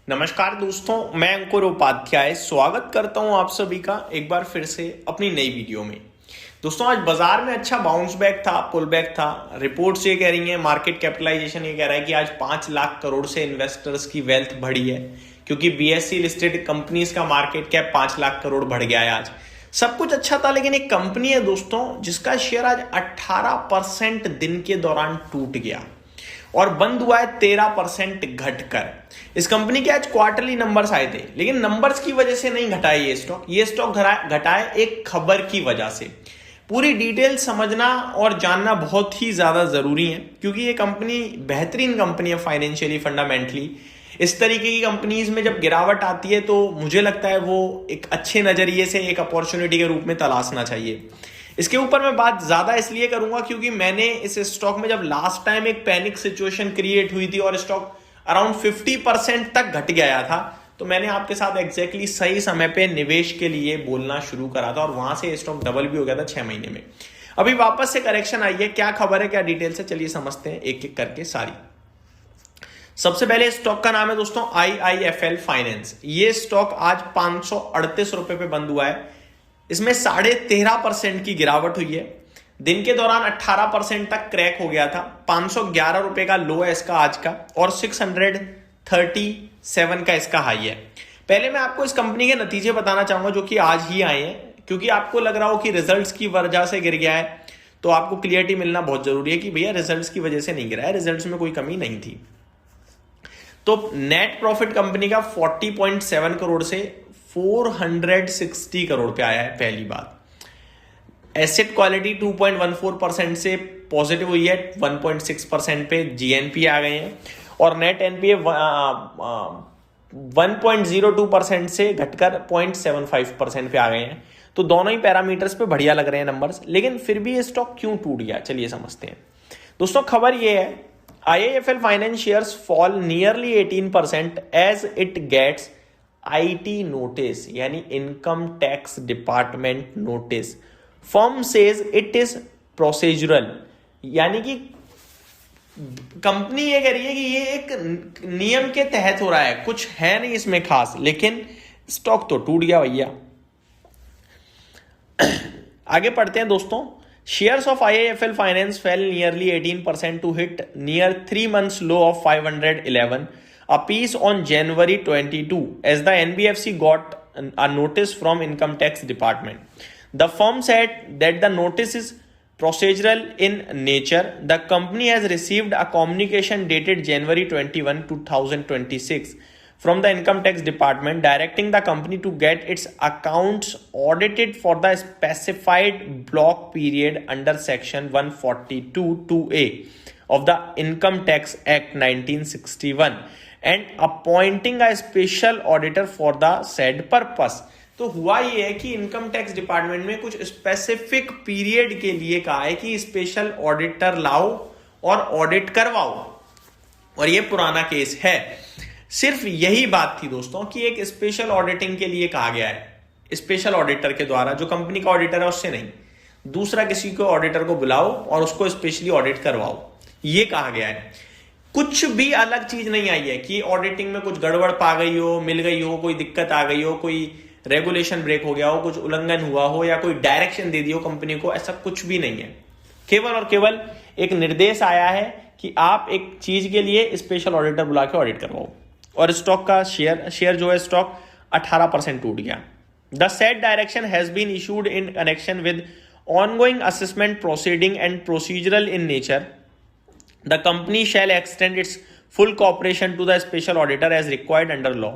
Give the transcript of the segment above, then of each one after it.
नमस्कार दोस्तों, मैं अंकुर उपाध्याय स्वागत करता हूं आप सभी का एक बार फिर से अपनी नई वीडियो में। दोस्तों, आज बाजार में अच्छा बाउंस बैक था, पुल बैक था। रिपोर्ट्स ये कह रही हैं, मार्केट कैपिटलाइजेशन ये कह रहा है कि आज 5 लाख करोड़ से इन्वेस्टर्स की वेल्थ बढ़ी है, क्योंकि बीएसई लिस्टेड कंपनीज का मार्केट कैप 5 लाख करोड़ बढ़ गया है। आज सब कुछ अच्छा था, लेकिन एक कंपनी है दोस्तों जिसका शेयर आज 18% दिन के दौरान टूट गया और बंद हुआ है 13% घटकर। इस कंपनी के आज क्वार्टरली नंबर्स आए थे, लेकिन नंबर्स की वजह से नहीं घटा है ये स्टॉक घटा है एक खबर की वजह से। पूरी डिटेल समझना और जानना बहुत ही ज्यादा जरूरी है, क्योंकि ये कंपनी बेहतरीन कंपनी है फाइनेंशियली, फंडामेंटली। इस तरीके की कंपनीज में जब गिरावट आती है तो मुझे लगता है वो एक अच्छे नजरिए से एक अपॉर्चुनिटी के रूप में तलाशना चाहिए। इसके ऊपर मैं बात ज्यादा इसलिए करूंगा क्योंकि मैंने इस स्टॉक में जब लास्ट टाइम एक पैनिक सिचुएशन क्रिएट हुई थी और स्टॉक अराउंड 50% तक घट गया था, तो मैंने आपके साथ एग्जैक्टली सही समय पे निवेश के लिए बोलना शुरू करा था और वहां से स्टॉक डबल भी हो गया था 6 महीने में। अभी वापस से करेक्शन आई है, क्या खबर है, क्या डिटेल से, चलिए समझते हैं एक एक करके सारी। सबसे पहले स्टॉक का नाम है दोस्तों IIFL फाइनेंस। ये स्टॉक आज 538 रुपए पे बंद हुआ है। इसमें 13.5% की गिरावट हुई है। दिन के दौरान 18% तक क्रैक हो गया था। 511 रुपए का लो है इसका आज का, और 637 का इसका हाई है। पहले मैं आपको इस कंपनी के नतीजे बताना चाहूंगा जो कि आज ही आए हैं, क्योंकि आपको लग रहा हो कि रिजल्ट्स की वजह से गिर गया है, तो आपको क्लियरिटी मिलना बहुत जरूरी है कि भैया रिजल्ट्स की वजह से नहीं गिरा है, रिजल्ट्स में कोई कमी नहीं थी। तो नेट प्रॉफिट कंपनी का 40.7 करोड़ से 460 करोड़ पे आया है। पहली बात, एसेट क्वालिटी 2.14% से पॉजिटिव हुई है, 1.6% पे जीएनपी आ गए हैं, और नेट एनपीए 1.02% से घटकर 0.75% पे आ गए हैं। तो दोनों ही पैरामीटर्स पे बढ़िया लग रहे हैं नंबर्स, लेकिन फिर भी ये स्टॉक क्यों टूट गया, चलिए समझते हैं। दोस्तों, खबर ये है, IIFL finance shares fall nearly 18% as it gets IT notice, यानी income tax department notice. Firm says it is procedural, यानी कि कंपनी ये कह रही है कि ये एक नियम के तहत हो रहा है, कुछ है नहीं इसमें खास, लेकिन स्टॉक तो टूट गया भैया। आगे पढ़ते हैं दोस्तों। Shares of IIFL finance fell nearly 18% to hit near 3 months low of 511 a piece on January 22 as the NBFC got a notice from income tax department. The firm said that the notice is procedural in nature. The company has received a communication dated January 21, 2026 from the income tax department directing the company to get its accounts audited for the specified block period under section 142(2)(a of the Income Tax Act 1961 and appointing a special auditor for the said purpose. तो हुआ ये है कि income tax department में कुछ specific period के लिए कहा है कि स्पेशल ऑडिटर लाओ और ऑडिट करवाओ, और ये पुराना केस है। सिर्फ यही बात थी दोस्तों कि एक स्पेशल ऑडिटिंग के लिए कहा गया है, स्पेशल ऑडिटर के द्वारा, जो कंपनी का ऑडिटर है उससे नहीं, दूसरा किसी को ऑडिटर को बुलाओ और उसको स्पेशली ऑडिट करवाओ, ये कहा गया है। कुछ भी अलग चीज नहीं आई है कि ऑडिटिंग में कुछ गड़बड़ पा गई हो, मिल गई हो, कोई दिक्कत आ गई हो, कोई रेगुलेशन ब्रेक हो गया हो, कुछ उल्लंघन हुआ हो, या कोई डायरेक्शन दे दी हो कंपनी को, ऐसा कुछ भी नहीं है। केवल और केवल एक निर्देश आया है कि आप एक चीज के लिए स्पेशल ऑडिटर बुला के ऑडिट करवाओ, और स्टॉक का शेयर जो है स्टॉक 18% टूट गया। The said direction has been issued in connection with ongoing assessment proceeding and procedural in nature. The company shall extend its full cooperation to the special auditor as required under law.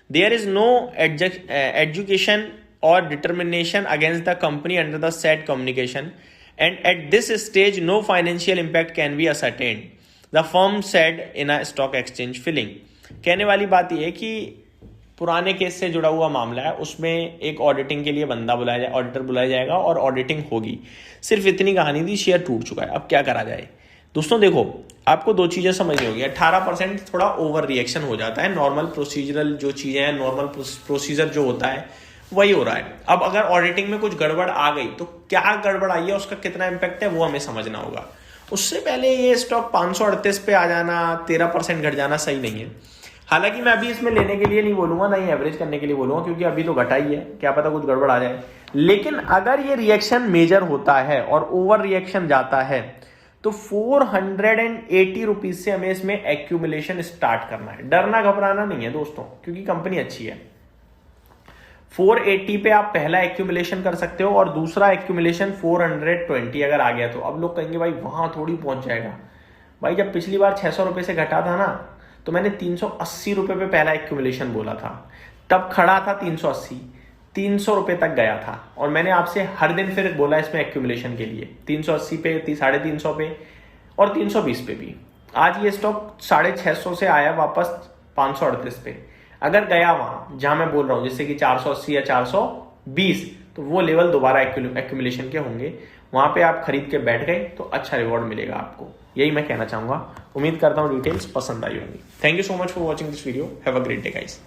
There is no adjudication or determination against the company under the said communication, and at this stage no financial impact can be ascertained, the firm said in a stock exchange filing. कहने वाली बात यह है कि पुराने case से जुड़ा हुआ मामला है, उसमें एक ऑडिटिंग के लिए बंदा बुलाया जाए, ऑडिटर बुलाया जाएगा और ऑडिटिंग होगी। सिर्फ इतनी कहानी थी, शेयर टूट चुका है, अब क्या करा जाए। दोस्तों देखो, आपको दो चीजें समझनी होगी। 18% थोड़ा ओवर रिएक्शन हो जाता है, नॉर्मल प्रोसीजरल जो चीजें हैं, नॉर्मल प्रोसीजर जो होता है वही हो रहा है। अब अगर ऑडिटिंग में कुछ गड़बड़ आ गई तो क्या गड़बड़ आई है, उसका कितना इंपैक्ट है वो हमें समझना होगा। उससे पहले ये स्टॉक 538 पे आ जाना, 13% घट जाना सही नहीं है। हालांकि मैं अभी इसमें लेने के लिए नहीं बोलूंगा, ना ही एवरेज करने के लिए बोलूंगा, क्योंकि अभी तो घटा ही है, क्या पता कुछ गड़बड़ आ जाए। लेकिन अगर ये रिएक्शन मेजर होता है और ओवर रिएक्शन जाता है तो 480 रुपीज से हमें इसमें एक्यूमुलेशन स्टार्ट करना है। डरना घबराना नहीं है दोस्तों, क्योंकि कंपनी अच्छी है। 480 पे आप पहला एक्यूमुलेशन कर सकते हो और दूसरा एक्यूमुलेशन 420 अगर आ गया तो। अब लोग कहेंगे भाई वहां थोड़ी पहुंच जाएगा। भाई जब पिछली बार 600 रुपए से घटा था ना, तो मैंने 380 रुपए पे पहला एक्यूमुलेशन बोला था, तब खड़ा था 380, 300 रुपए तक गया था। और मैंने आपसे हर दिन फिर बोला इसमें एक्यूमुलेशन के लिए 380 पे, 350 पे और 320 पे भी। आज ये स्टॉक 650 से आया वापस 538 पे। अगर गया वहां जहां मैं बोल रहा हूं, जैसे कि 480 या 420, तो वो लेवल दोबारा एक्यूमुलेशन के होंगे। वहां पे आप खरीद के बैठ गए तो अच्छा रिवॉर्ड मिलेगा आपको। यही मैं कहना चाहूंगा। उम्मीद करता हूं डिटेल्स पसंद आई होंगी। Thank you so much for watching this video. Have a great day guys.